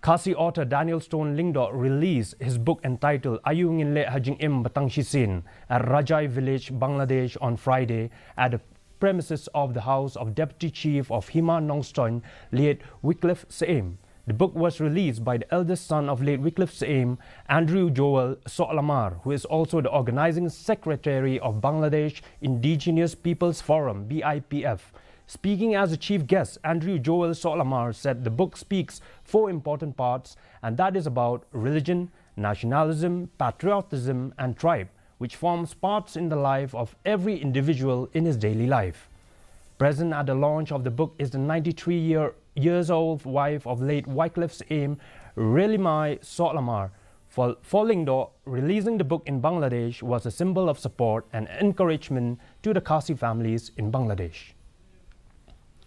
Khasi author Daniel S Lyngdoh released his book entitled Ngin jingim tang shisien at Rajai village, Bangladesh on Friday at the premises of the house of Deputy Chief of Hima Nongstoin, late Wycliffe Seim. The book was released by the eldest son of late Wycliffe Seim, Andrew Joel Solamar, who is also the organizing secretary of Bangladesh Indigenous Peoples Forum, BIPF. Speaking as a chief guest, Andrew Joel Solamar said the book speaks four important parts, and that is about religion, nationalism, patriotism, and tribe, which forms parts in the life of every individual in his daily life. Present at the launch of the book is the 93-year-old wife of late Wycliffe Seim, Relimai Solamar. For Lyngdoh, releasing the book in Bangladesh was a symbol of support and encouragement to the Khasi families in Bangladesh.